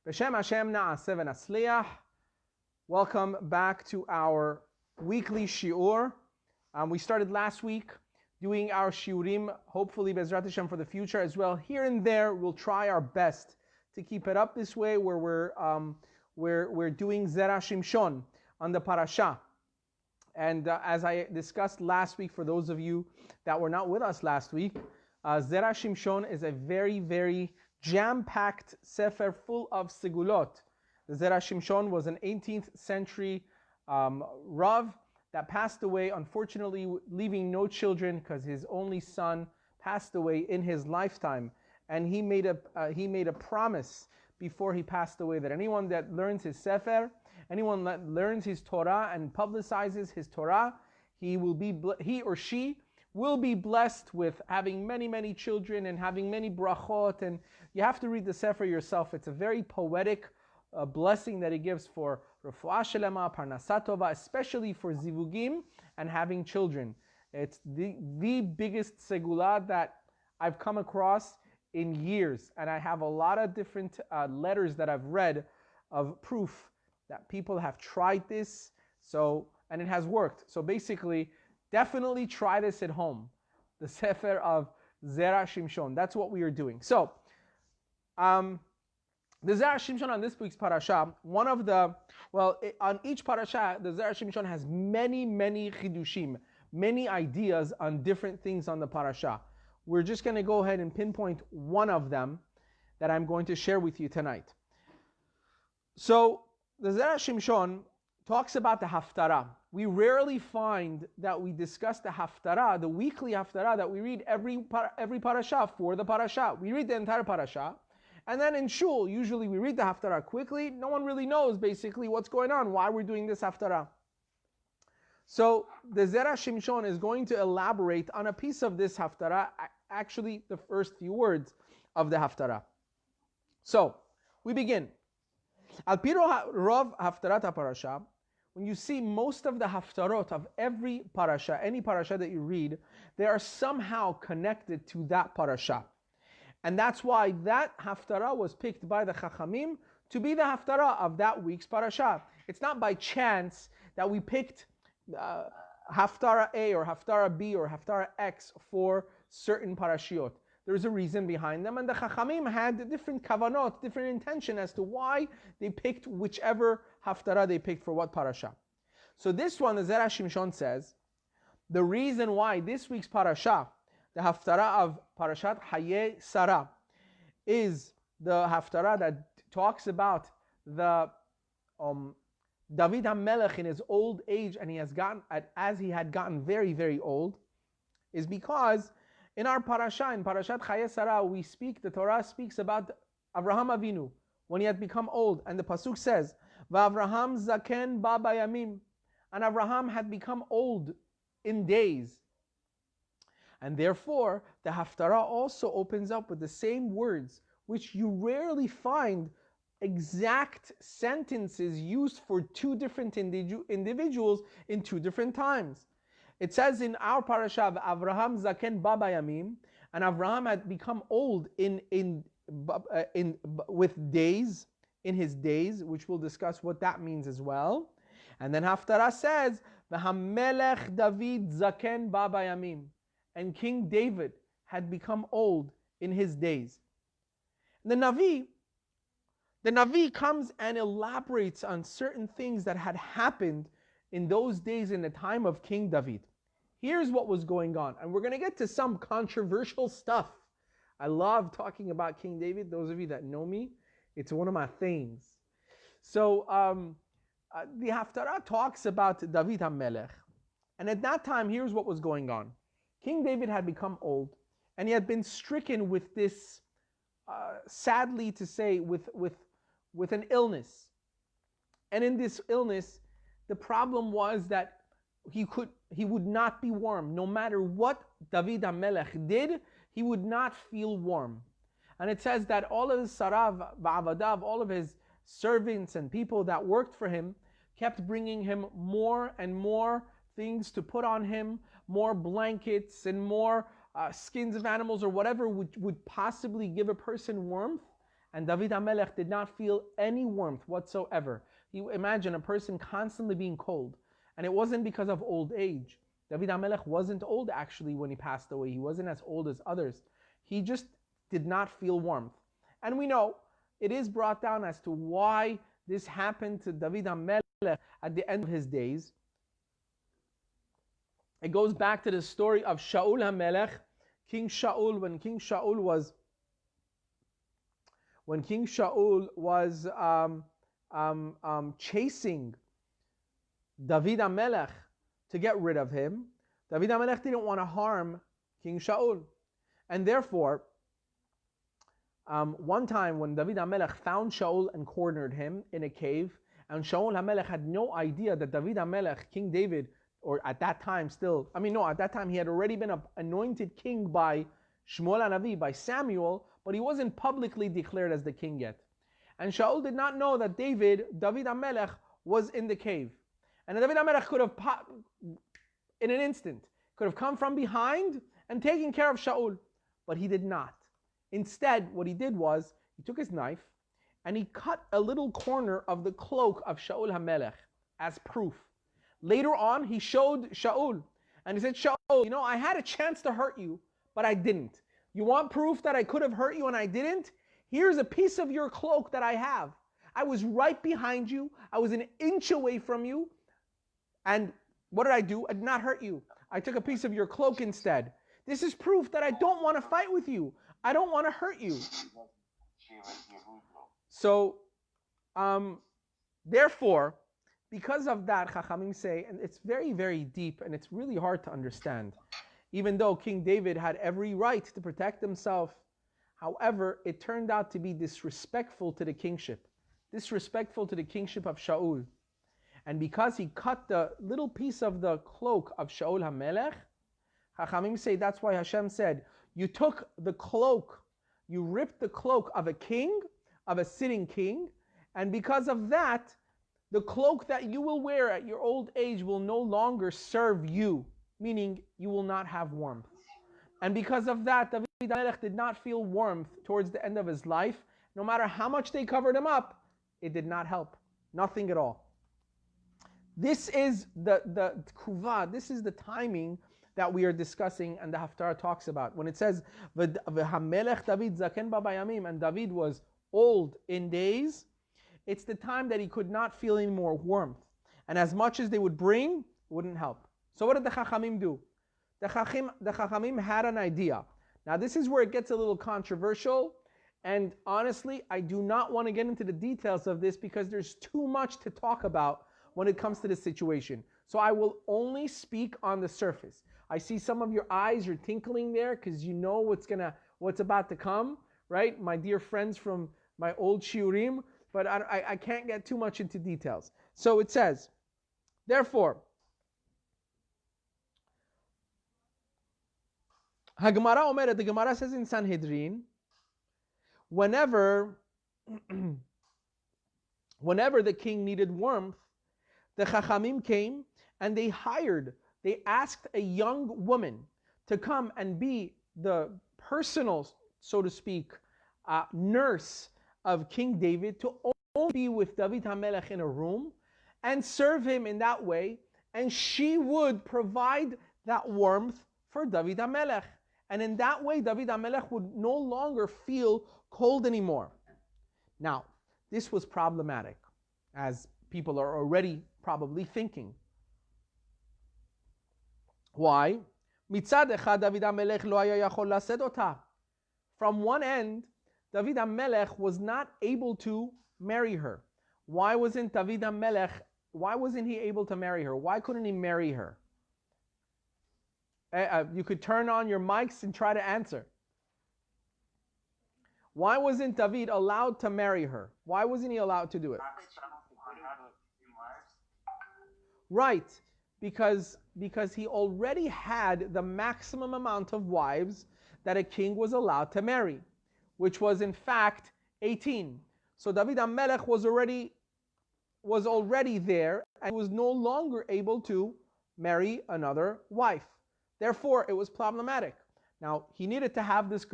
B'Shem Hashem na'aseh v'natzliach. Welcome back to our weekly shiur. We started last week doing our shiurim, hopefully Bezrat Hashem for the future as well. Here and there, we'll try our best to keep it up this way, where we're doing Zera Shimshon on the Parasha. And as I discussed last week, for those of you that were not with us last week, Zera Shimshon is a very, very jam-packed sefer full of segulot. The Zera Shimshon was an 18th century Rav that passed away, unfortunately leaving no children because his only son passed away in his lifetime. And he made a promise before he passed away that anyone that learns his sefer, anyone that learns his Torah and publicizes his Torah, he or she will be blessed with having many, many children and having many brachot. And you have to read the sefer yourself. It's a very poetic blessing that he gives for refuah shelema, parnasat tova, especially for zivugim and having children. It's the biggest segula that I've come across in years. And I have a lot of different letters that I've read of proof that people have tried this. And it has worked. So basically, definitely try this at home. The Sefer of Zera Shimshon. That's what we are doing. So, the Zera Shimshon on this week's parasha, on each parasha, the Zera Shimshon has many, many chidushim, many ideas on different things on the parasha. We're just going to go ahead and pinpoint one of them that I'm going to share with you tonight. So, the Zera Shimshon talks about the Haftara. We rarely find that we discuss the Haftara, the weekly Haftara that we read every parasha for the parasha. We read the entire parasha, and then in shul, usually we read the Haftara quickly. No one really knows basically what's going on, why we're doing this Haftara. So the Zera Shimshon is going to elaborate on a piece of this Haftara, actually the first few words of the Haftara. So we begin. Al piro rov Haftarat HaParasha. When you see most of the haftarot of every parasha, any parasha that you read, they are somehow connected to that parasha. And that's why that haftara was picked by the Chachamim to be the haftara of that week's parasha. It's not by chance that we picked haftara A or haftara B or haftara X for certain parashiot. There's a reason behind them, and the Chachamim had different kavanot, different intention as to why they picked whichever haftara they picked for what parasha. So this one, the Zera Shimshon says, the reason why this week's parasha, the haftara of Parashat Haye Sara, is the haftara that talks about the David HaMelech in his old age, and as he had gotten very, very old, is because in our parasha, in Parashat Haye Sara, the Torah speaks about Avraham Avinu when he had become old, and the pasuk says, "V'Avraham zaken ba bayamim," and Avraham had become old in days. And therefore, the Haftara also opens up with the same words, which you rarely find exact sentences used for two different individuals in two different times. It says in our parasha, Avraham zaken ba bayamim, and Avraham had become old with days, in his days, which we'll discuss what that means as well. And then Haftara says, V'hamelech David zaken ba bayamim, and King David had become old in his days. The Navi comes and elaborates on certain things that had happened in those days in the time of King David. Here's what was going on, and we're going to get to some controversial stuff. I love talking about King David. Those of you that know me, it's one of my things. So the Haftara talks about David HaMelech, and at that time, here's what was going on. King David had become old, and he had been stricken with this, sadly to say, with an illness. And in this illness, the problem was that he would not be warm. No matter what David HaMelech did, he would not feel warm. And it says that all of his sarav, va'avadav, all of his servants and people that worked for him kept bringing him more and more things to put on him, more blankets and more skins of animals or whatever would possibly give a person warmth. And David HaMelech did not feel any warmth whatsoever. You imagine a person constantly being cold. And it wasn't because of old age. David HaMelech wasn't old actually when he passed away. He wasn't as old as others. He just did not feel warmth. And we know it is brought down as to why this happened to David HaMelech at the end of his days. It goes back to the story of Shaul HaMelech, King Shaul, when King Shaul was chasing David HaMelech to get rid of him. David HaMelech didn't want to harm King Shaul. And therefore, one time when David HaMelech found Shaul and cornered him in a cave, and Shaul HaMelech had no idea that David HaMelech, King David, or at that time at that time he had already been anointed king by Shmuel HaNavi, by Samuel, but he wasn't publicly declared as the king yet. And Shaul did not know that David HaMelech, was in the cave. And David HaMelech could have, in an instant, could have come from behind and taken care of Shaul. But he did not. Instead, what he did was, he took his knife and he cut a little corner of the cloak of Shaul HaMelech as proof. Later on, he showed Shaul and he said, Shaul, I had a chance to hurt you, but I didn't. You want proof that I could have hurt you and I didn't? Here's a piece of your cloak that I have. I was right behind you. I was an inch away from you. And what did I do? I did not hurt you. I took a piece of your cloak instead. This is proof that I don't want to fight with you. I don't want to hurt you. So, therefore, because of that, Chachamim say, and it's very, very deep, and it's really hard to understand. Even though King David had every right to protect himself, however, it turned out to be disrespectful to the kingship. Disrespectful to the kingship of Shaul. And because he cut the little piece of the cloak of Shaul HaMelech, Chachamim say that's why Hashem said, you took the cloak, you ripped the cloak of a king, of a sitting king, and because of that, the cloak that you will wear at your old age will no longer serve you, meaning you will not have warmth. And because of that, David HaMelech did not feel warmth towards the end of his life. No matter how much they covered him up, it did not help. Nothing at all. This is the kuva, this is the timing that we are discussing and the Haftara talks about. When it says, V'hamelech David zaken b'bayamim, and David was old in days, it's the time that he could not feel any more warmth. And as much as they would bring, it wouldn't help. So what did the Chachamim do? The Chachamim had an idea. Now this is where it gets a little controversial, and honestly, I do not want to get into the details of this because there's too much to talk about when it comes to this situation. So I will only speak on the surface. I see some of your eyes are tinkling there because you know what's about to come, right? My dear friends from my old shiurim, but I can't get too much into details. So it says, therefore, the Gemara says in Sanhedrin, whenever the king needed warmth, the Chachamim came and they asked a young woman to come and be the personal, so to speak, nurse of King David, to only be with David HaMelech in a room and serve him in that way, and she would provide that warmth for David HaMelech. And in that way, David HaMelech would no longer feel cold anymore. Now, this was problematic, as people are already probably thinking. Why? From one end, David HaMelech was not able to marry her. Why wasn't he able to marry her? Why couldn't he marry her? You could turn on your mics and try to answer. Why wasn't David allowed to marry her? Why wasn't he allowed to do it? Right, because he already had the maximum amount of wives that a king was allowed to marry, which was in fact 18. So David HaMelech was already there and was no longer able to marry another wife. Therefore, it was problematic. Now, he needed to have this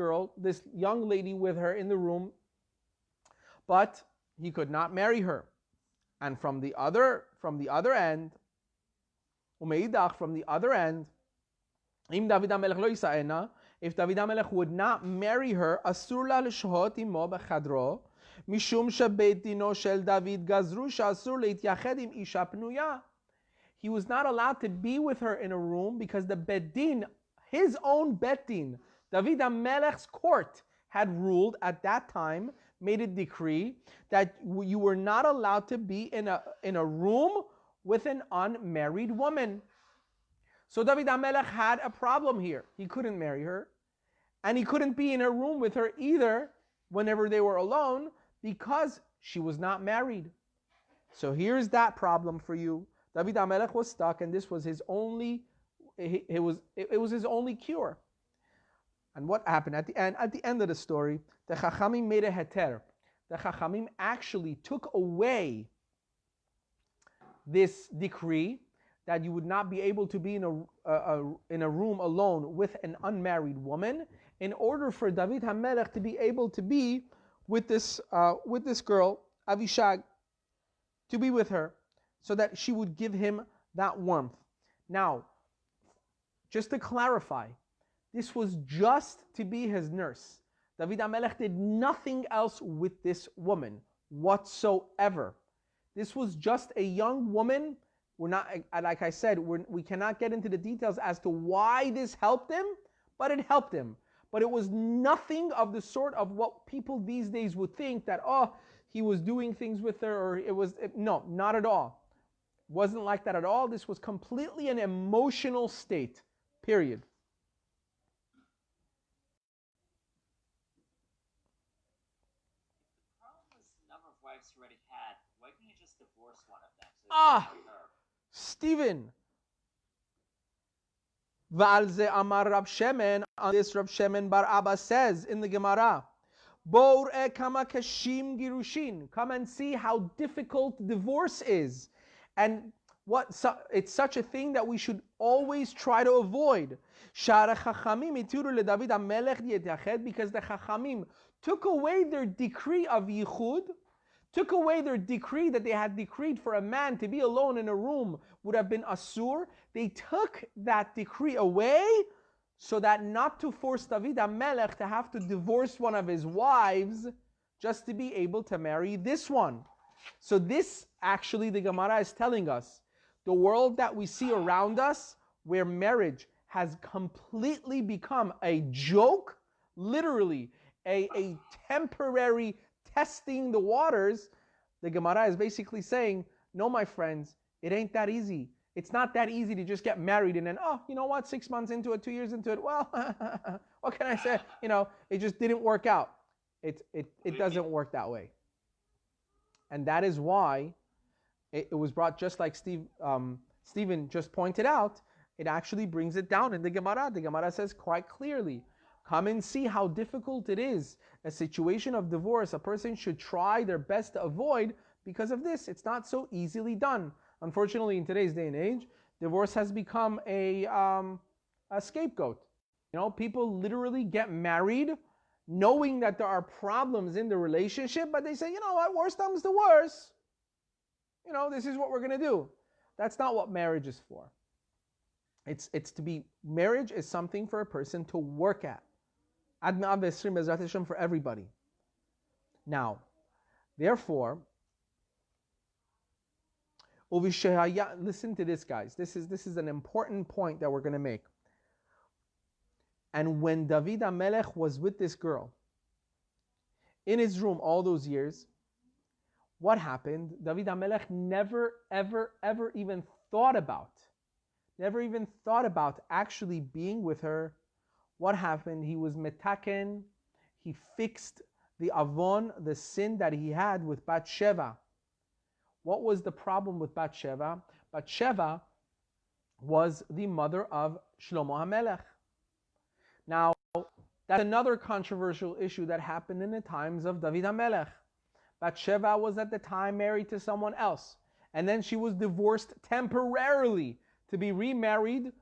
young lady with her in the room but he could not marry her. And from the other end, umeidach, from the other end, if David HaMelech would not marry her, asur la l'shehot imo b'chadro, mishum shebeit dino shel David gazru she'asur leitiyached im isha pnuya. He was not allowed to be with her in a room because the Bet Din, his own Bet Din, David HaMelech's court, had ruled at that time, made a decree that you were not allowed to be in a room with an unmarried woman. So David HaMelech had a problem here. He couldn't marry her, and he couldn't be in a room with her either whenever they were alone because she was not married. So here's that problem for you. David HaMelech was stuck, and this was his only, it was his only cure. And what happened at the end? At the end of the story, the Chachamim made a heter. The Chachamim actually took away this decree that you would not be able to be in a room alone with an unmarried woman, in order for David HaMelech to be able to be with this girl, Avishag, to be with her, so that she would give him that warmth. Now, just to clarify, this was just to be his nurse. David HaMelech did nothing else with this woman whatsoever. This was just a young woman. We're not, like I said, we cannot get into the details as to why this helped him, but it helped him. But it was nothing of the sort of what people these days would think that, oh, he was doing things with her, or no, not at all. Wasn't like that at all. This was completely an emotional state, period. The problem was the number of wives he already had. Why can't you just divorce one of them? Stephen. V'al ze amar Rab Shemen, on this Rab Shemen bar Abba says in the Gemara, Bo ur'eh kama kashim girushin. Come and see how difficult divorce is. And it's such a thing that we should always try to avoid. Shara chachamim ituru leDavid HaMelech yetached, because the chachamim took away their decree of yichud, took away their decree that they had decreed for a man to be alone in a room would have been asur. They took that decree away so that not to force David HaMelech to have to divorce one of his wives just to be able to marry this one. So this, actually, the Gemara is telling us, the world that we see around us, where marriage has completely become a joke, literally a temporary testing the waters, the Gemara is basically saying, no, my friends, it ain't that easy. It's not that easy to just get married and then, oh, you know what, 6 months into it, 2 years into it, well, what can I say? It just didn't work out. It doesn't work that way. And that is why it was brought, just like Stephen just pointed out, it actually brings it down in the Gemara. The Gemara says quite clearly, come and see how difficult it is. A situation of divorce, a person should try their best to avoid because of this. It's not so easily done. Unfortunately, in today's day and age, divorce has become a scapegoat. People literally get married knowing that there are problems in the relationship, but they say, you know what, worst comes to worst. This is what we're going to do. That's not what marriage is for. Marriage is something for a person to work at. Ad me'av v'esrim Bezrat Hashem for everybody. Now, therefore, listen to this, guys. This is an important point that we're going to make. And when David HaMelech was with this girl in his room all those years, what happened? David HaMelech never, ever, ever even thought about actually being with her. What happened? He was metaken. He fixed the avon, the sin that he had with Bathsheba. What was the problem with Bathsheba? Bathsheba was the mother of Shlomo HaMelech. Now, that's another controversial issue that happened in the times of David HaMelech. Bathsheba was at the time married to someone else, and then she was divorced temporarily to be remarried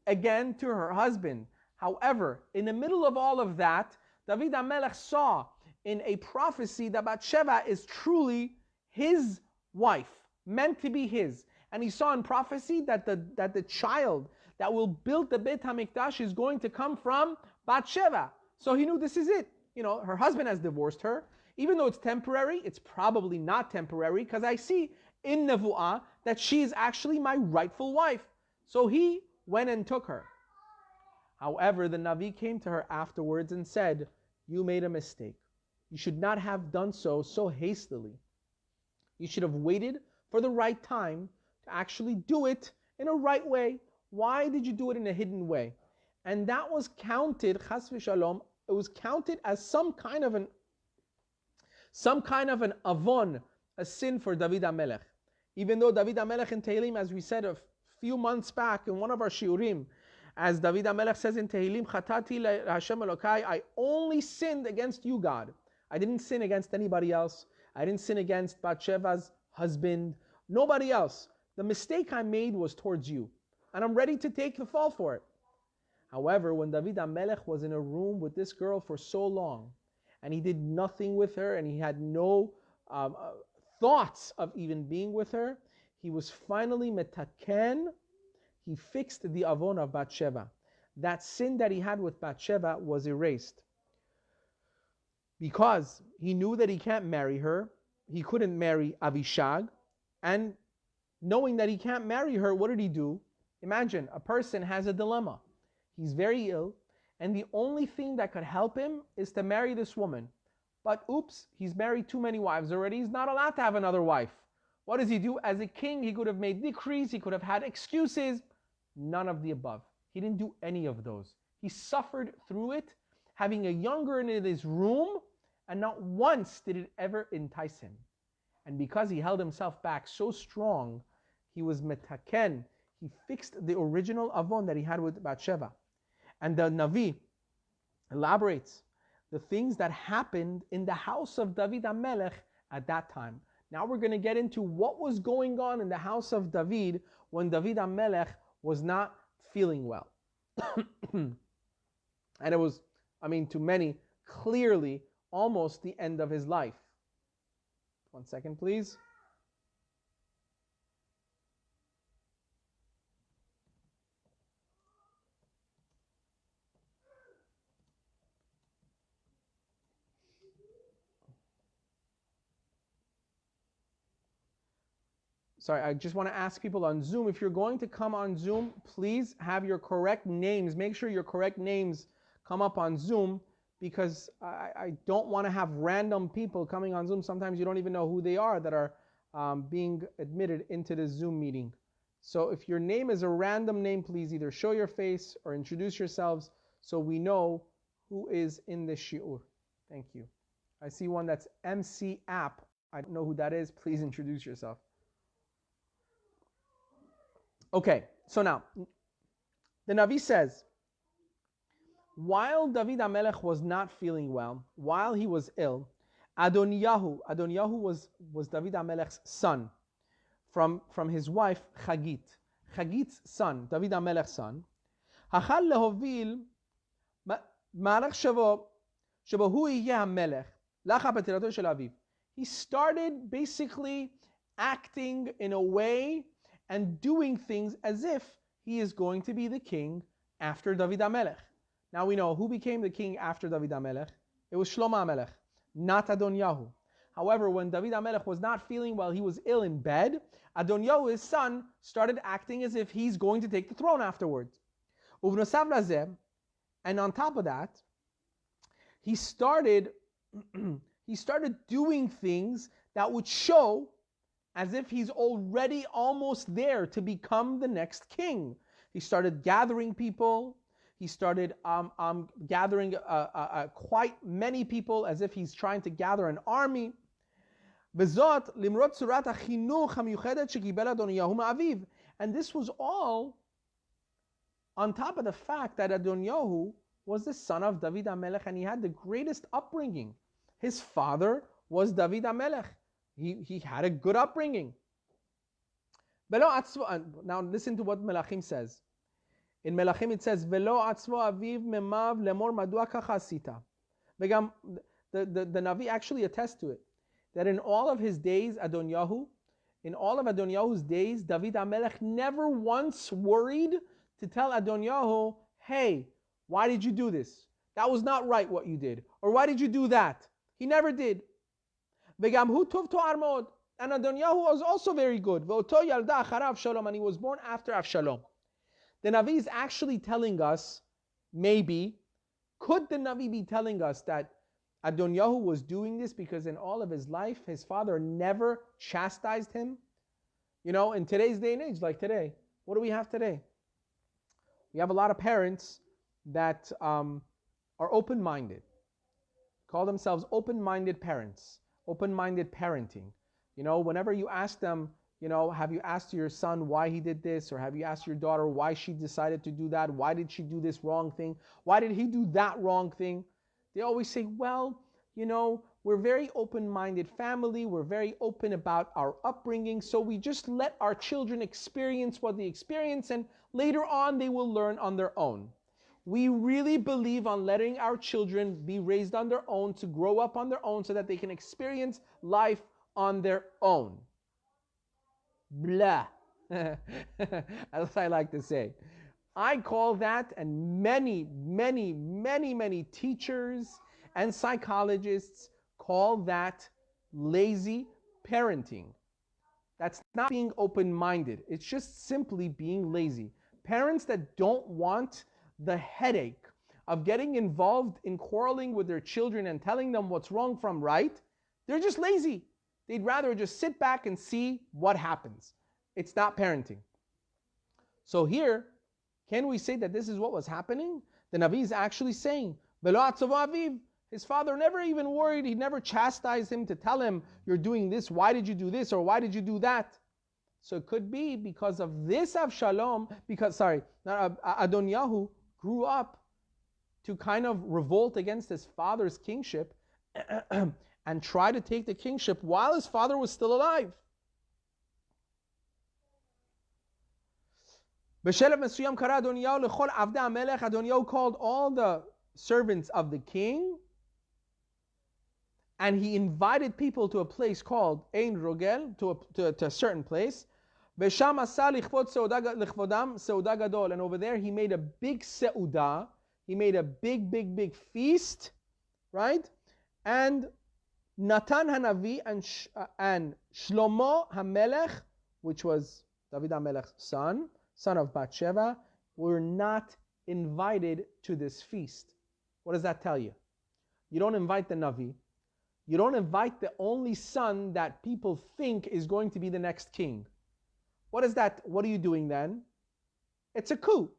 again to her husband. However, in the middle of all of that, David HaMelech saw in a prophecy that Bathsheba is truly his wife, meant to be his. And he saw in prophecy that the child that will build the Beit HaMikdash is going to come from Bathsheba. So he knew this is it. Her husband has divorced her. Even though it's temporary, it's probably not temporary, because I see in Nevuah that she is actually my rightful wife. So he went and took her. However, the Navi came to her afterwards and said, you made a mistake. You should not have done so hastily. You should have waited for the right time to actually do it in a right way. Why did you do it in a hidden way? And that was counted, chas v'shalom, it was counted as some kind of an avon, a sin for David HaMelech. Even though David HaMelech in Tehillim, as we said a few months back in one of our shiurim, as David HaMelech says in Tehillim, Chatati Hashem Elokai, I only sinned against you, God. I didn't sin against anybody else. I didn't sin against Bathsheba's husband. Nobody else. The mistake I made was towards you. And I'm ready to take the fall for it. However, when David HaMelech was in a room with this girl for so long, and he did nothing with her, and he had no thoughts of even being with her, he was finally metaken. He fixed the avon of Bathsheba. That sin that he had with Bathsheba was erased. Because he knew that he can't marry her, he couldn't marry Avishag, and knowing that he can't marry her, what did he do? Imagine, a person has a dilemma. He's very ill, and the only thing that could help him is to marry this woman. But oops, he's married too many wives already. He's not allowed to have another wife. What does he do? As a king, he could have made decrees, he could have had excuses. None of the above. He didn't do any of those. He suffered through it, having a young girl in his room, and not once did it ever entice him. And because he held himself back so strong, he was metaken. He fixed the original avon that he had with Bathsheba. And the Navi elaborates the things that happened in the house of David HaMelech at that time. Now we're going to get into what was going on in the house of David when David HaMelech was not feeling well. And it was, to many, clearly almost the end of his life. 1 second, please. Sorry, I just want to ask people on Zoom, if you're going to come on Zoom, please have your correct names. Make sure your correct names come up on Zoom, because I don't want to have random people coming on Zoom. Sometimes you don't even know who they are that are being admitted into the Zoom meeting. So if your name is a random name, please either show your face or introduce yourselves so we know who is in the shiur. Thank you. I see one that's MC App. I don't know who that is. Please introduce yourself. Okay, so now, the Navi says, while David HaMelech was not feeling well, while he was ill, Adoniyahu was David HaMelech's son, from his wife Chagit. Chagit's son, David HaMelech's son, Hachal lehovil ma'arach shebo hu yeh HaMelech lacha b'tirato shel aviv. He started basically acting in a way and doing things as if he is going to be the king after David HaMelech. Now we know who became the king after David HaMelech. It was Shlomo HaMelech, not Adoniyahu. However, when David HaMelech was not feeling well, he was ill in bed, Adoniyahu, his son, started acting as if he's going to take the throne afterwards. Uvnosav lazeh, and on top of that, he started doing things that would show as if he's already almost there to become the next king. He started gathering people. He started gathering quite many people as if he's trying to gather an army. And this was all on top of the fact that Adoniyahu was the son of David HaMelech and he had the greatest upbringing. His father was David HaMelech. He had a good upbringing. Now listen to what Melachim says. In Melachim it says, "Velo atzvo aviv memav lemor madua kacha asita." the Navi actually attests to it, that in all of his days, in all of Adonyahu's days, David HaMelech never once worried to tell Adonyahu, hey, why did you do this? That was not right what you did. Or why did you do that? He never did. V'gam hu tov to'ar mod. And Adonyahu was also very good. V'oto yalda Harav Shalom. And he was born after Avshalom. The Navi is actually telling us, maybe, could the Navi be telling us that Adonyahu was doing this because in all of his life, his father never chastised him? You know, in today's day and age, like today, what do we have today? We have a lot of parents that are open-minded, call themselves open-minded parents, open-minded parenting. You know, whenever you ask them, you know, have you asked your son why he did this? Or have you asked your daughter why she decided to do that? Why did she do this wrong thing? Why did he do that wrong thing? They always say, well, you know, we're very open-minded family. We're very open about our upbringing. So we just let our children experience what they experience, and later on they will learn on their own. We really believe on letting our children be raised on their own, to grow up on their own so that they can experience life on their own. Blah. As I like to say. I call that, and many teachers and psychologists call that lazy parenting. That's not being open-minded. It's just simply being lazy. Parents that don't want the headache of getting involved in quarreling with their children and telling them what's wrong from right, they're just lazy. They'd rather just sit back and see what happens. It's not parenting. So here, can we say that this is what was happening? The Navi is actually saying, Velo atzavo aviv. His father never even worried. He never chastised him to tell him, you're doing this, why did you do this, or why did you do that? So it could be because of this Avshalom, Adonyahu grew up to kind of revolt against his father's kingship and try to take the kingship while his father was still alive. Adonyahu called all the servants of the king, and he invited people to a place called Ein Rogel, to a certain place. And over there he made a big seudah, he made a big feast, right? And Natan Hanavi and Shlomo HaMelech, which was David HaMelech's son of Bathsheba, were not invited to this feast. What does that tell you? You don't invite the Navi. You don't invite the only son that people think is going to be the next king. What is that? What are you doing then? It's a coup.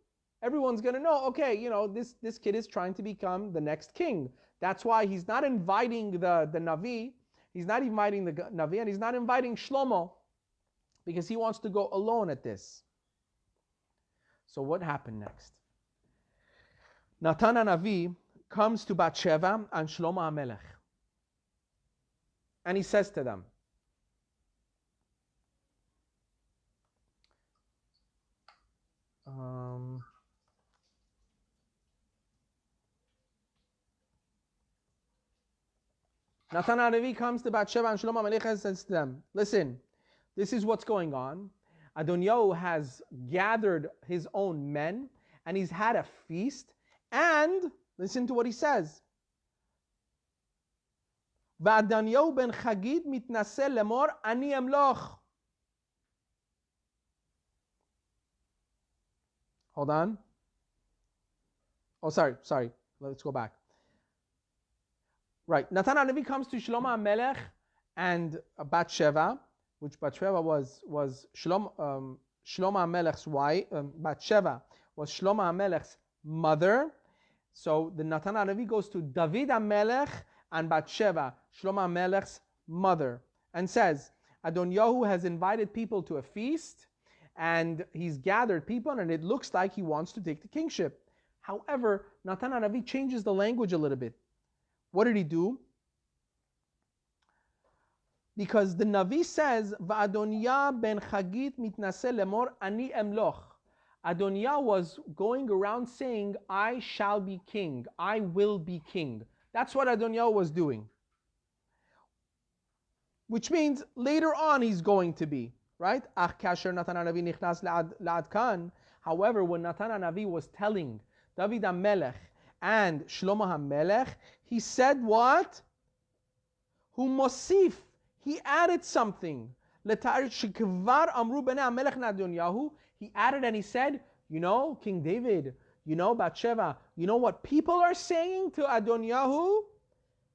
Everyone's going to know, okay, you know, this kid is trying to become the next king. That's why he's not inviting the Navi. He's not inviting the Navi, and he's not inviting Shlomo, because he wants to go alone at this. So what happened next? Natan HaNavi comes to Bathsheba and Shlomo HaMelech. And he says to them, Natan HaNavi comes to Bathsheba and Shlomo HaMelech and says to them, listen, this is what's going on. Adonyahu has gathered his own men, and he's had a feast, and listen to what he says. V'Adonyahu ben Chagit mitnaseh lemor ani emloch. Hold on. Oh, sorry. Let's go back. Right. Natan HaNavi comes to Shlomo HaMelech and Bathsheba, which Bathsheba was Shlomo HaMelech's wife. Bathsheba was Shlomo HaMelech's mother. So the Natan HaNavi goes to David HaMelech and Bathsheba, Shlomo HaMelech's mother, and says, Adonyahu has invited people to a feast, and he's gathered people, and it looks like he wants to take the kingship. However, Natan HaNavi changes the language a little bit. What did he do? Because the Navi says, Va'adoniah ben Chagit mitnaseh lemor ani emloch. Adoniah was going around saying, I shall be king, I will be king. That's what Adoniyahu was doing. Which means later on he's going to be, right? However, when Natan HaNavi was telling David HaMelech and Shlomo HaMelech, he said what? Hu mosif. He added something. He added and he said, you know, King David, you know, Bathsheba, you know what people are saying to Adoniyahu?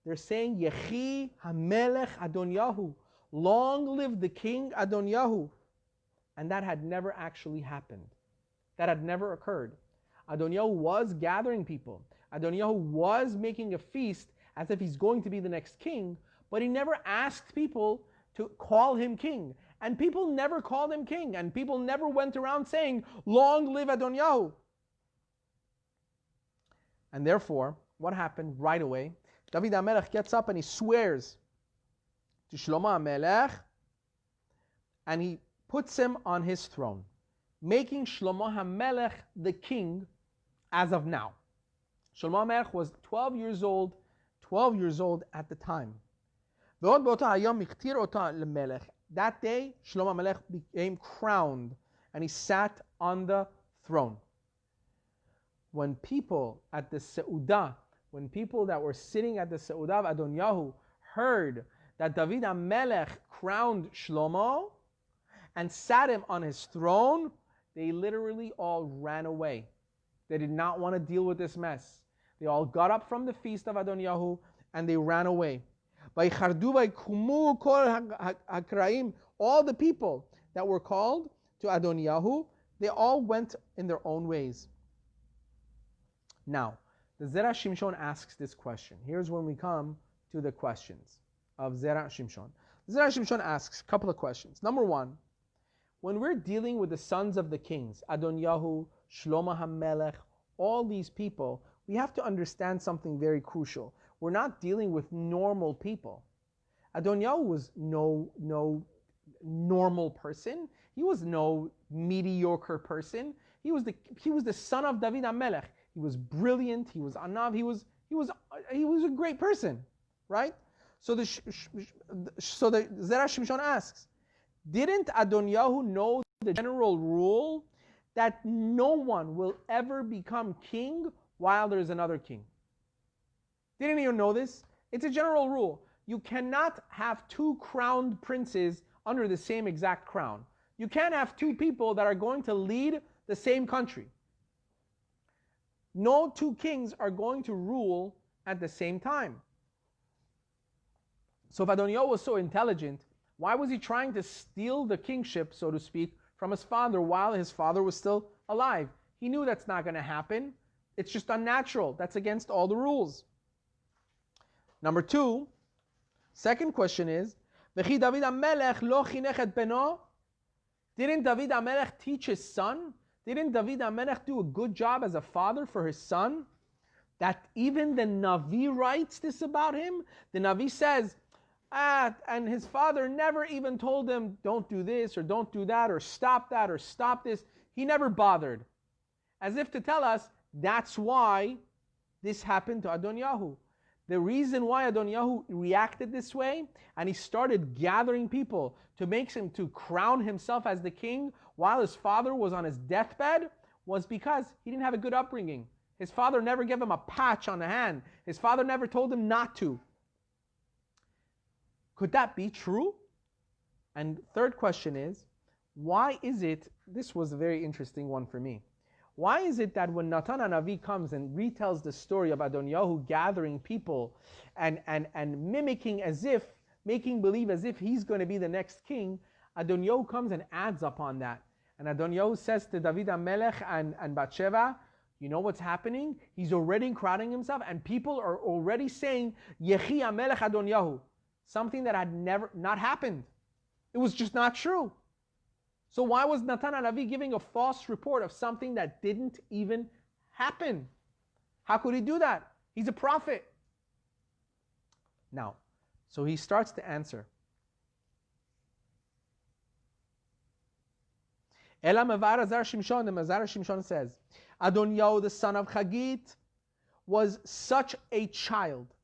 They're saying, Yechi HaMelech Adoniyahu. Long live the king Adoniyahu. And that had never actually happened. That had never occurred. Adoniyahu was gathering people. Adoniyahu was making a feast as if he's going to be the next king, but he never asked people to call him king. And people never called him king. And people never went around saying, long live Adoniyahu. And therefore, what happened right away? David HaMelech gets up and he swears to Shlomo HaMelech and he puts him on his throne, making Shlomo HaMelech the king as of now. Shlomo HaMelech was 12 years old at the time. That day, Shlomo HaMelech became crowned and he sat on the throne. When people at the Seudah, when people that were sitting at the Seudah of Adoniyahu heard that David HaMelech crowned Shlomo and sat him on his throne, they literally all ran away. They did not want to deal with this mess. They all got up from the feast of Adoniyahu and they ran away. All the people that were called to Adoniyahu, they all went in their own ways. Now, the Zera Shimshon asks this question. Here's when we come to the questions of Zera Shimshon. Zera Shimshon asks a couple of questions. Number one, when we're dealing with the sons of the kings, Adoniyahu, Shlomo HaMelech, all these people, we have to understand something very crucial. We're not dealing with normal people. Adoniyahu was no normal person. He was no mediocre person. He was the son of David HaMelech. He was brilliant. He was anav. He was a great person, right? So the Zera Shimshon asks, didn't Adoniyahu know the general rule that no one will ever become king while there is another king? Didn't you know this? It's a general rule. You cannot have two crowned princes under the same exact crown. You can't have two people that are going to lead the same country. No two kings are going to rule at the same time. So if Adoniyahu was so intelligent, why was he trying to steal the kingship, so to speak, from his father while his father was still alive? He knew that's not going to happen. It's just unnatural. That's against all the rules. Number two, second question is, didn't David HaMelech teach his son? Didn't David HaMelech do a good job as a father for his son? That even the Navi writes this about him. The Navi says, and his father never even told him, don't do this or don't do that or stop this. He never bothered. As if to tell us, that's why this happened to Adoniyahu. The reason why Adoniyahu reacted this way and he started gathering people to make him to crown himself as the king while his father was on his deathbed was because he didn't have a good upbringing. His father never gave him a patch on the hand. His father never told him not to. Could that be true? And third question is, why is it, this was a very interesting one for me. Why is it that when Natan HaNavi comes and retells the story of Adoniyahu gathering people and mimicking as if, making believe as if he's going to be the next king, Adoniyahu comes and adds upon that. And Adoniyahu says to David HaMelech and Bathsheba, you know what's happening? He's already crowning himself and people are already saying, Yechi HaMelech Adoniyahu. Something that had never, not happened. It was just not true. So why was Natan HaNavi giving a false report of something that didn't even happen? How could he do that? He's a prophet. Now, so he starts to answer. Ela mevar Zera Shimshon, the Zera Shimshon says, Adoniyahu, the son of Chagit, was such a child.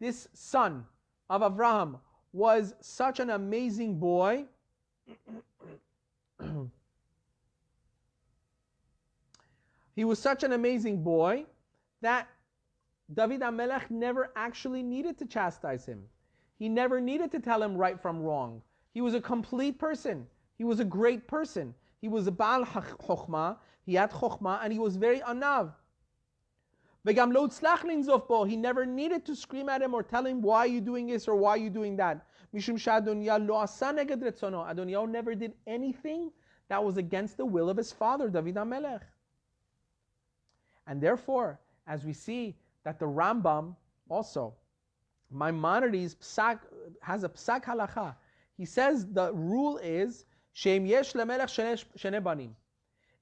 this son of Avraham was such an amazing boy. He was such an amazing boy that David HaMelech never actually needed to chastise him. He never needed to tell him right from wrong. He was a complete person. He was a great person. He was a Baal Chokhmah. He had Chokhmah and he was very anav. He never needed to scream at him or tell him, why are you doing this or why are you doing that? Adoniyahu never did anything that was against the will of his father, David HaMelech. And therefore, as we see that the Rambam also, Maimonides has a psak halacha. He says the rule is, Shem yesh lemelech shene banim.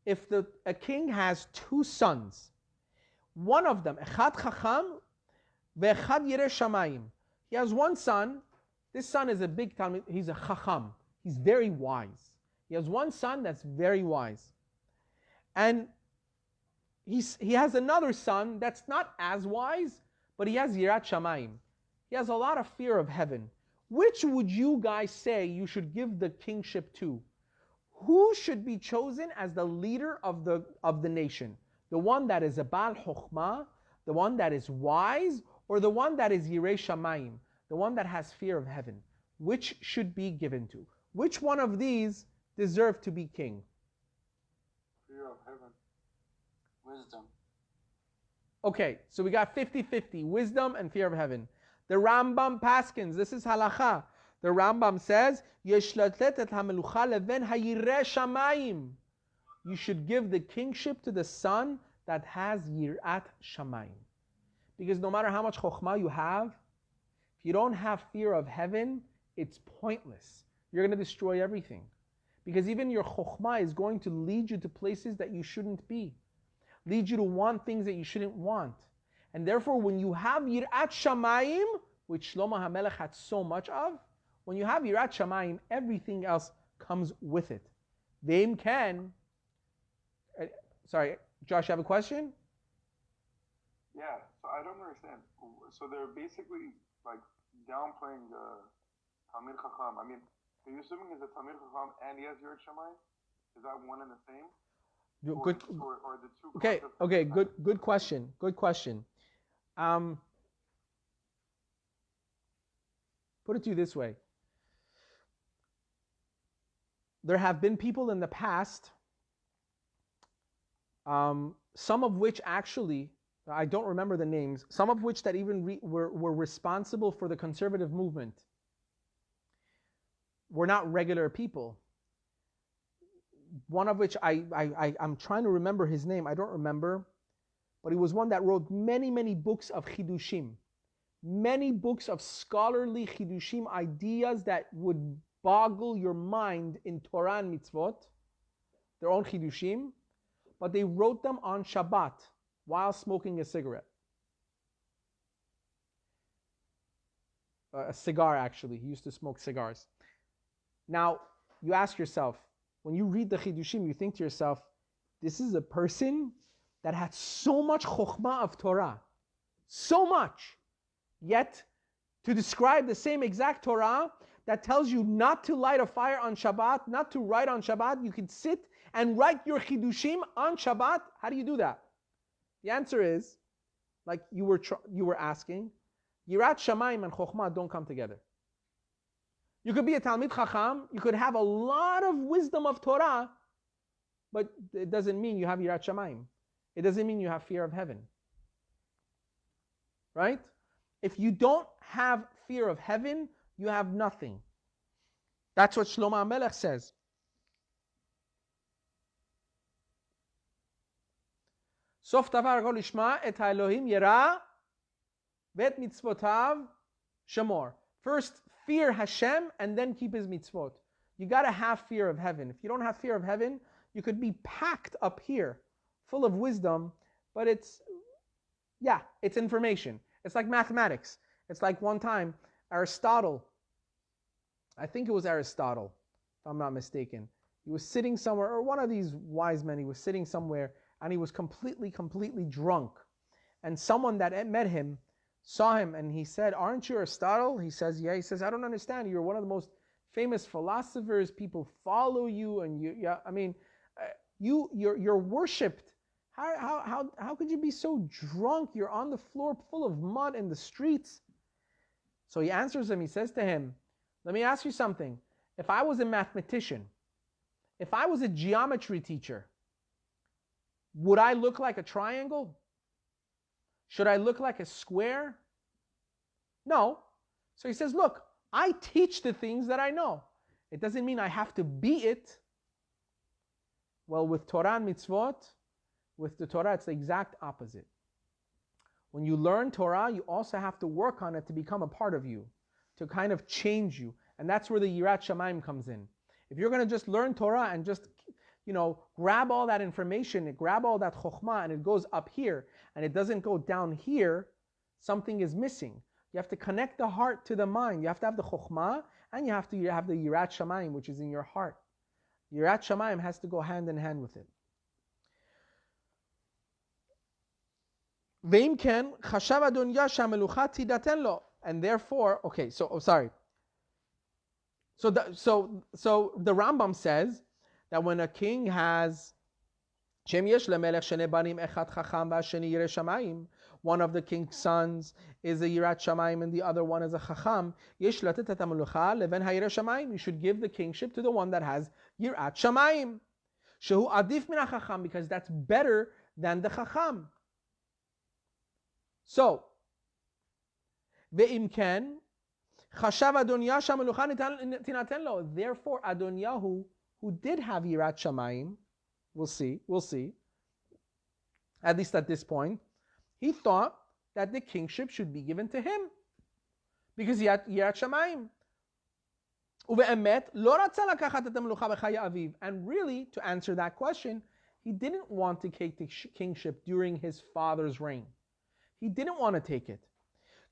If a king has two sons, one of them, echad chacham, ve'echad yireh shamayim. He has one son. This son is a big talmid. He's a chacham. He's very wise. He has one son that's very wise. And he has another son that's not as wise, but he has yirat shamayim. He has a lot of fear of heaven. Which would you guys say you should give the kingship to? Who should be chosen as the leader of the nation? The one that is a Baal Chokhmah, the one that is wise, or the one that is Yirei Shamayim, the one that has fear of heaven? Which should be given to? Which one of these deserve to be king? Fear of heaven. Wisdom. Okay, so we got 50-50, wisdom and fear of heaven. The Rambam paskins, this is halacha. The Rambam says, Yesh latlet et hamelucha leven hayireh shamayim. You should give the kingship to the son that has yirat shamayim. Because no matter how much chokhmah you have, if you don't have fear of heaven, it's pointless. You're going to destroy everything. Because even your chokhmah is going to lead you to places that you shouldn't be. Lead you to want things that you shouldn't want. And therefore, when you have yirat shamayim, which Shlomo HaMelech had so much of, when you have yirat shamayim, everything else comes with it. Ve'im ken. Sorry, Josh, you have a question? Yeah, so I don't understand. So they're basically like downplaying the Talmid Chacham. I mean, are you assuming is a Talmid Chacham and he has Yirat Shamayim? Is that one and the same? Good. Or the two? Okay. Good question. Put it to you this way. There have been people in the past, some of which actually, I don't remember the names, some of which that even were responsible for the conservative movement, were not regular people. One of which I'm trying to remember his name, I don't remember, but he was one that wrote many books of chidushim, many books of scholarly chidushim, ideas that would boggle your mind in Torah and mitzvot, their own chidushim, but they wrote them on Shabbat while smoking a cigarette. A cigar, actually. He used to smoke cigars. Now, you ask yourself, when you read the chidushim, you think to yourself, this is a person that had so much chokhmah of Torah, so much, yet to describe the same exact Torah that tells you not to light a fire on Shabbat, not to write on Shabbat, you can sit and write your chidushim on Shabbat. How do you do that? The answer is, like you were asking, Yirat Shamayim and Chokhmah don't come together. You could be a Talmid Chacham, you could have a lot of wisdom of Torah, but it doesn't mean you have Yirat Shamayim. It doesn't mean you have fear of heaven. Right? If you don't have fear of heaven, you have nothing. That's what Shlomo HaMelech says. Sof davar kol ishma et haElohim yira vet mitzvotav shamor. First, fear Hashem and then keep His mitzvot. You got to have fear of heaven. If you don't have fear of heaven, you could be packed up here, full of wisdom, but it's information. It's like mathematics. It's like one time, Aristotle, I think it was Aristotle, if I'm not mistaken. He was sitting somewhere, or one of these wise men, he was sitting somewhere, and he was completely drunk. And someone that met him saw him and he said, "Aren't you Aristotle?" He says, "Yeah." He says, "I don't understand. You're one of the most famous philosophers. People follow you, and you're worshipped. How could you be so drunk? You're on the floor full of mud in the streets." So he answers him. He says to him, "Let me ask you something. If I was a mathematician, if I was a geometry teacher, would I look like a triangle? Should I look like a square? No." So he says, "Look, I teach the things that I know. It doesn't mean I have to be it." Well, with Torah and mitzvot, with the Torah, it's the exact opposite. When you learn Torah, you also have to work on it to become a part of you, to kind of change you. And that's where the Yirat Shamayim comes in. If you're going to just learn Torah and just, grab all that information, grab all that chokhmah, and it goes up here, and it doesn't go down here, something is missing. You have to connect the heart to the mind. You have to have the chokhmah, and you have to have the Yirat Shamayim, which is in your heart. Yirat Shamayim has to go hand in hand with it. Ve'im ken chashav adonya shamelucha tidaten lo, and therefore, So the Rambam says that when a king has Shem yesh lemelech shene banim echad chacham v'asheni yireh shamayim, one of the king's sons is a yirat shamayim and the other one is a chacham, yesh latet et hamelucha leven hayireh shamayim. You should give the kingship to the one that has yirat shamayim, shehu adif min hachacham, because that's better than the chacham. So, ve'im ken chashav Adoniah shamelucha tinaten lo. Therefore, Adoniyahu, who did have yirat shamayim, we'll see, at least at this point, he thought that the kingship should be given to him because he had yirat shamayim. Uve'emet lo ratza lakachat et hamelucha b'chaya aviv. And really, to answer that question, he didn't want to take the kingship during his father's reign. He didn't want to take it.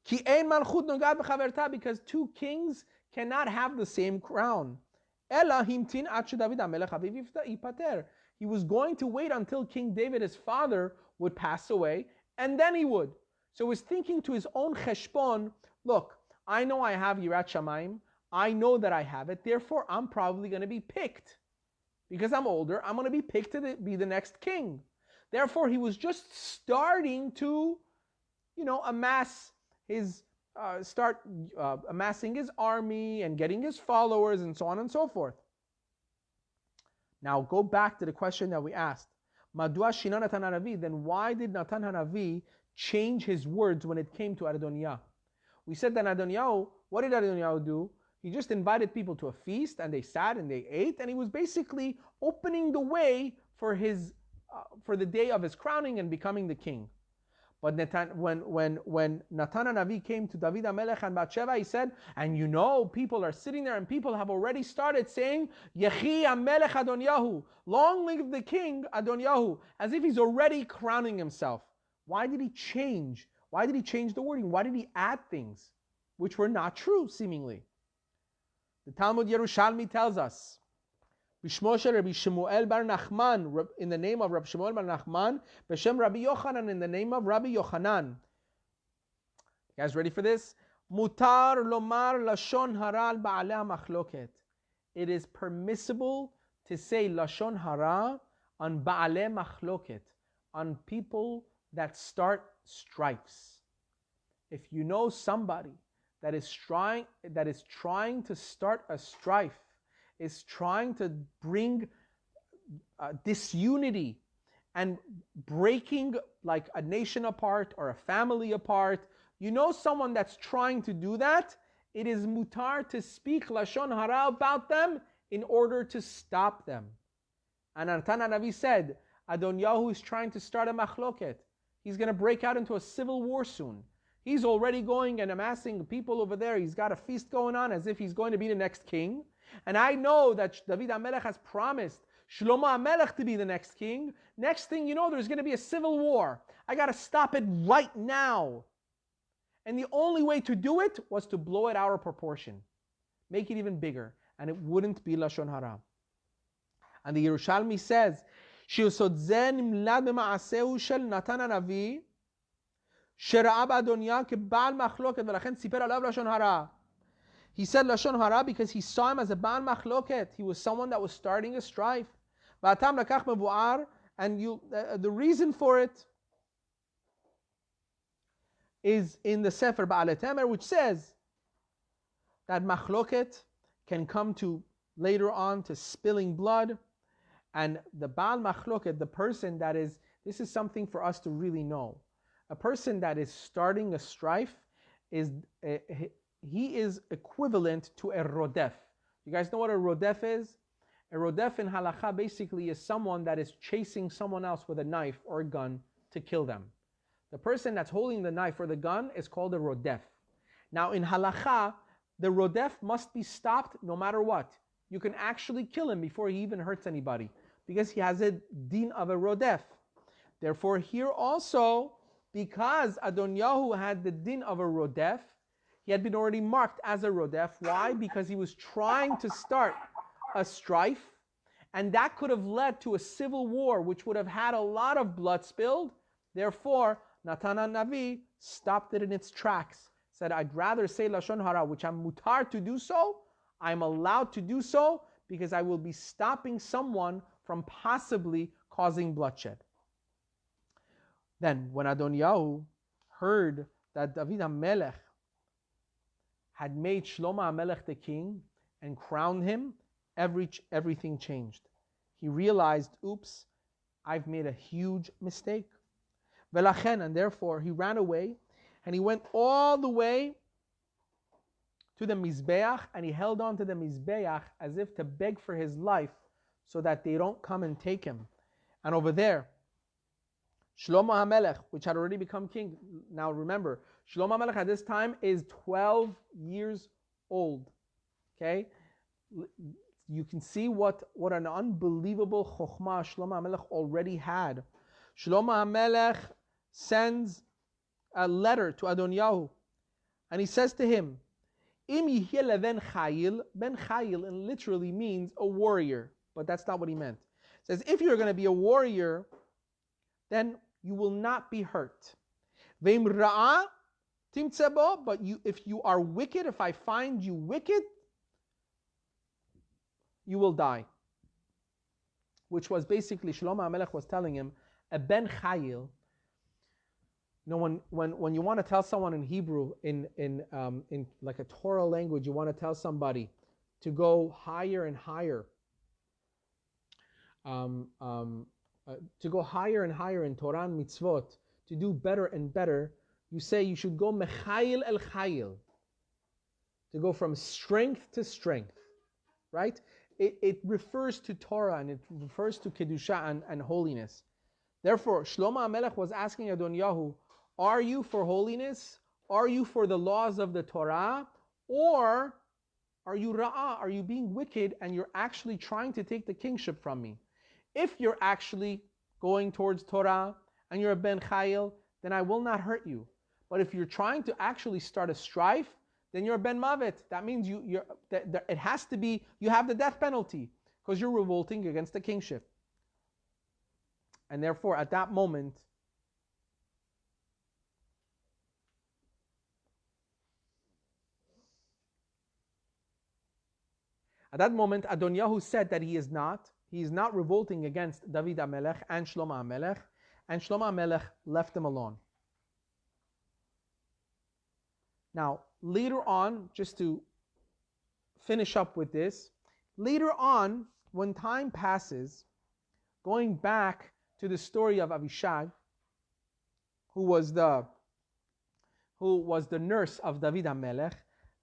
Ki ein malchut nogad b'chaverta, because two kings cannot have the same crown. Ela himtin ad sheDavid hamelech aviv yipater. He was going to wait until King David, his father, would pass away, and then he would. So he was thinking to his own cheshbon, look, I know I have yirat shamayim. I know that I have it. Therefore, I'm probably going to be picked. Because I'm older, I'm going to be picked to be the next king. Therefore, he was just starting to, amass his, amassing his army and getting his followers and so on and so forth. Now go back to the question that we asked. Madua shina Natan Hanavi, then why did Natan Hanavi change his words when it came to Adoniah? We said that Adoniah, what did Adoniah do? He just invited people to a feast and they sat and they ate, and he was basically opening the way for the day of his crowning and becoming the king. But when Natan Hanavi came to David HaMelech and Bathsheba, he said, and people are sitting there and people have already started saying, Yechi HaMelech Adoniyahu, long live the king Adoniyahu, as if he's already crowning himself. Why did he change? Why did he change the wording? Why did he add things which were not true, seemingly? The Talmud Yerushalmi tells us, Bishmo shel Rabbi Shemuel bar Nachman, in the name of Rabbi Shemuel bar Nachman, B'shem Rabbi Yochanan, in the name of Rabbi Yochanan. You guys ready for this? Mutar lomar lashon hara al ba'alei machloket. It is permissible to say lashon hara on ba'alei machloket, on people that start strifes. If you know somebody that is trying to start a strife, is trying to bring disunity and breaking like a nation apart or a family apart, someone that's trying to do that, it is mutar to speak lashon hara about them in order to stop them. And Natan Hanavi said, Adoniyahu is trying to start a machloket. He's going to break out into a civil war soon. He's already going and amassing people over there. He's got a feast going on as if he's going to be the next king. And I know that David HaMelech has promised Shlomo HaMelech to be the next king. Next thing you know, there's going to be a civil war. I got to stop it right now. And the only way to do it was to blow it out of proportion. Make it even bigger. And it wouldn't be Lashon Hara. And the Yerushalmi says, Shiusod ze nimlad b'ma'aseu shel Natan Hanavi, שראה באדוניה כבעל מחלוקת ולכן סיפר עליו לשון הרע. He said לשון הרע because he saw him as a בעל מחלוקת. He was someone that was starting a strife. והטעם לכך מבואר, and the reason for it is in the Sefer Ba'al Temer, which says that machloket can come to later on to spilling blood, and the Baal Machloket, the person that is, this is something for us to really know. A person that is starting a strife is he is equivalent to a rodef. You guys know what a rodef is? A rodef in halakha basically is someone that is chasing someone else with a knife or a gun to kill them. The person that's holding the knife or the gun is called a rodef. Now in halakha, the rodef must be stopped no matter what. You can actually kill him before he even hurts anybody because he has a din of a rodef. Therefore here also, because Adonyahu had the din of a rodef, he had been already marked as a rodef. Why? Because he was trying to start a strife, and that could have led to a civil war which would have had a lot of blood spilled. Therefore, Natan Navi stopped it in its tracks. Said, I'd rather say Lashon Hara, which I'm mutar to do so, I'm allowed to do so, because I will be stopping someone from possibly causing bloodshed. Then, when Adonyahu heard that David HaMelech had made Shlomo HaMelech the king and crowned him, everything changed. He realized, oops, I've made a huge mistake. Velachen, and therefore he ran away, and he went all the way to the Mizbeach, and he held on to the Mizbeach as if to beg for his life so that they don't come and take him. And over there, Shlomo HaMelech, which had already become king. Now remember, Shlomo HaMelech at this time is 12 years old. Okay? You can see what an unbelievable chokhmah Shlomo HaMelech already had. Shlomo HaMelech sends a letter to Adonyahu, and he says to him, Im yihyeh leven chayil, ben chayil, and literally means a warrior, but that's not what he meant. It says, if you're going to be a warrior, then you will not be hurt. Veim ra'ah timtzebo, but if you are wicked, if I find you wicked, you will die. Which was basically, Shlomo HaMelech was telling him, a ben chayil. You know, when you want to tell someone in Hebrew, in like a Torah language, you want to tell somebody to go higher and higher, to go higher and higher in Torah and mitzvot, to do better and better, you say you should go mechayil el chayil, to go from strength to strength, right? It refers to Torah and it refers to Kedusha and holiness. Therefore, Shlomo HaMelech was asking Adonyahu, are you for holiness? Are you for the laws of the Torah? Or are you ra'ah? Are you being wicked and you're actually trying to take the kingship from me? If you're actually going towards Torah and you're a ben chayil, then I will not hurt you. But if you're trying to actually start a strife, then you're a ben mavet. That means it has to be, you have the death penalty because you're revolting against the kingship. And therefore, at that moment, Adonyahu said that he is not revolting against David HaMelech and Shlomo HaMelech left him alone. Now, later on, just to finish up with this, later on, when time passes, going back to the story of Avishag, who was the nurse of David HaMelech,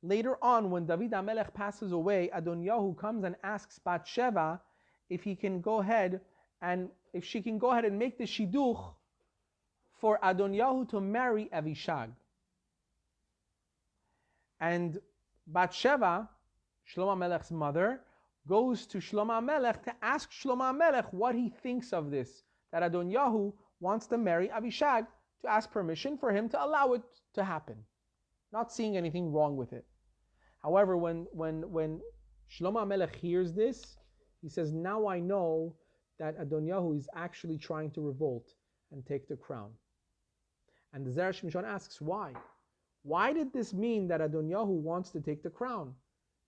later on, when David HaMelech passes away, Adonyahu comes and asks Bathsheba if she can go ahead and make the shidduch for Adonyahu to marry Avishag. And Bathsheba, Shlomo HaMelech's mother, goes to Shlomo HaMelech to ask Shlomo HaMelech what he thinks of this, that Adonyahu wants to marry Avishag, to ask permission for him to allow it to happen, not seeing anything wrong with it. However, when Shlomo HaMelech hears this, he says, now I know that Adonyahu is actually trying to revolt and take the crown. And the Zera Shimshon asks, why? Why did this mean that Adonyahu wants to take the crown?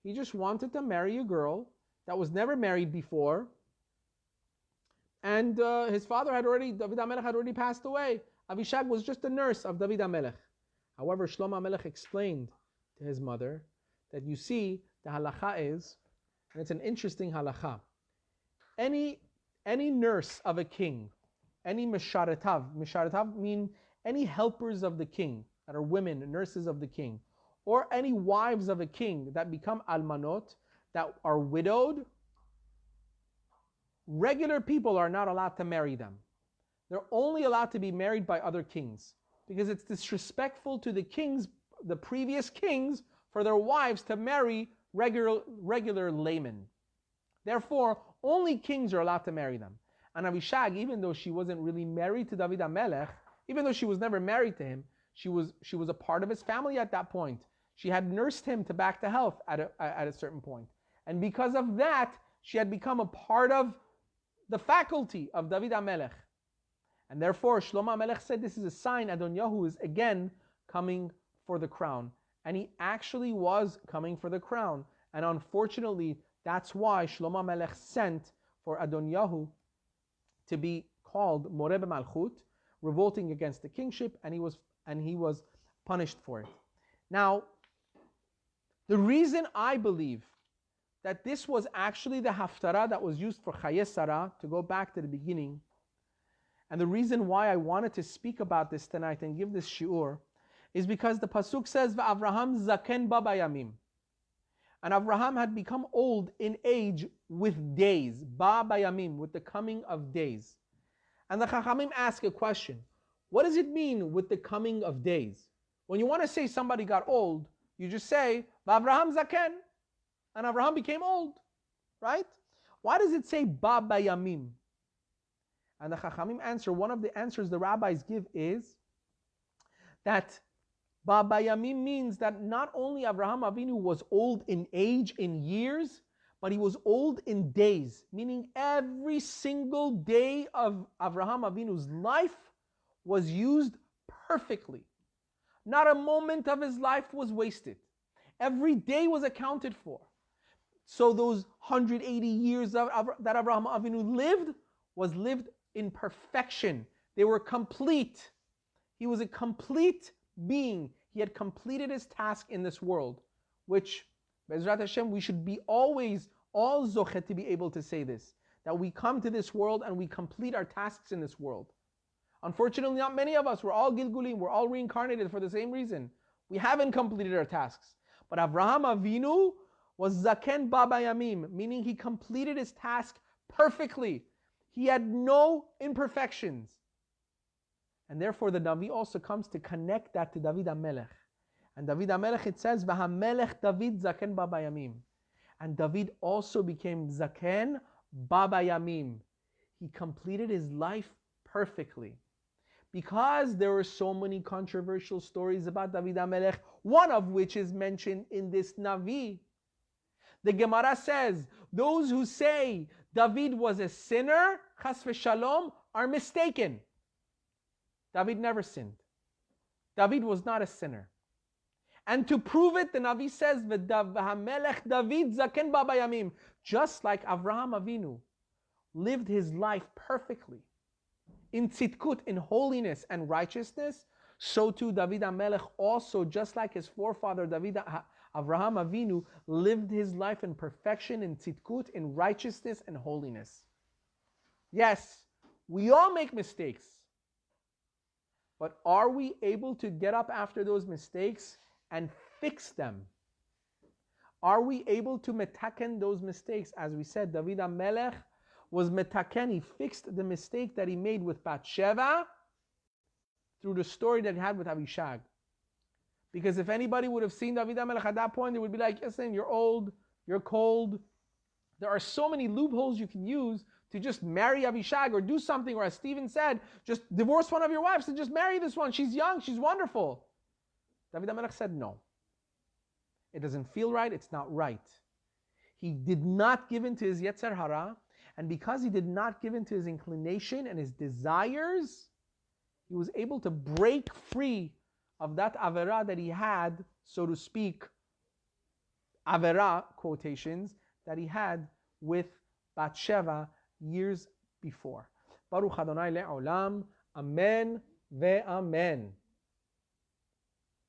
He just wanted to marry a girl that was never married before, and his father David HaMelech had already passed away. Avishag was just a nurse of David HaMelech. However, Shlomo HaMelech explained to his mother that, you see, the halacha is, and it's an interesting halacha, any nurse of a king, any misharetav mean any helpers of the king that are women, nurses of the king, or any wives of a king that become almanot, that are widowed, regular people are not allowed to marry them. They're only allowed to be married by other kings, because it's disrespectful to the kings, the previous kings, for their wives to marry regular laymen. Therefore, only kings are allowed to marry them. And Avishag, even though she wasn't really married to David HaMelech, even though she was never married to him, she was a part of his family at that point. She had nursed him back to health at a certain point. And because of that, she had become a part of the faculty of David HaMelech. And therefore, Shlomo HaMelech said this is a sign Adonyahu is again coming for the crown. And he actually was coming for the crown. And unfortunately, that's why Shlomo HaMelech sent for Adonyahu to be called Moreh B'Malchut, revolting against the kingship, and he was punished for it. Now, the reason I believe that this was actually the Haftara that was used for Haye Sara, to go back to the beginning, and the reason why I wanted to speak about this tonight and give this shiur, is because the pasuk says, "Avraham zaken ba bayamim," and Avraham had become old in age with days, ba bayamim, with the coming of days. And the Chachamim ask a question: what does it mean with the coming of days? When you want to say somebody got old, you just say, "Avraham zaken," and Avraham became old, right? Why does it say ba bayamim? And the Chachamim answer, one of the answers the rabbis give is that ba bayamim means that not only Avraham Avinu was old in age, in years, but he was old in days, meaning every single day of Avraham Avinu's life was used perfectly. Not a moment of his life was wasted. Every day was accounted for. So those 180 years that Avraham Avinu lived was lived in perfection. They were complete. He was a complete being. He had completed his task in this world, which, Be'ezrat Hashem, we should be always all zochet to be able to say this, that we come to this world and we complete our tasks in this world. Unfortunately, not many of us, we're all gilgulim, we're all reincarnated for the same reason. We haven't completed our tasks. But Avraham Avinu was zaken ba bayamim, meaning he completed his task perfectly. He had no imperfections. And therefore the Navi also comes to connect that to David HaMelech. And David HaMelech, it says, "V'hamelech David zaken ba bayamim." And David also became zaken ba bayamim. He completed his life perfectly. Because there were so many controversial stories about David HaMelech, one of which is mentioned in this Navi. The Gemara says, those who say David was a sinner, chas v'shalom, are mistaken. David never sinned. David was not a sinner. And to prove it, the Navi says, "V'hamelech David zaken ba bayamim." Just like Avraham Avinu lived his life perfectly, in tzidkut, in holiness and righteousness, so too David HaMelech also, just like his forefather Avraham Avinu, lived his life in perfection, in tzidkut, in righteousness and holiness. Yes, we all make mistakes. But are we able to get up after those mistakes and fix them? Are we able to metaken those mistakes? As we said, David HaMelech was metaken. He fixed the mistake that he made with Bathsheba through the story that he had with Avishag. Because if anybody would have seen David HaMelech at that point, they would be like, listen, you're old, you're cold. There are so many loopholes you can use to just marry Avishag or do something, or as Stephen said, just divorce one of your wives and just marry this one. She's young, she's wonderful. David HaMelech said no. It doesn't feel right, it's not right. He did not give in to his Yetzer Hara, and because he did not give in to his inclination and his desires, he was able to break free of that Avera that he had, so to speak, Avera, quotations, that he had with Bathsheba years before. Baruch Adonai le'olam, amen ve'amen.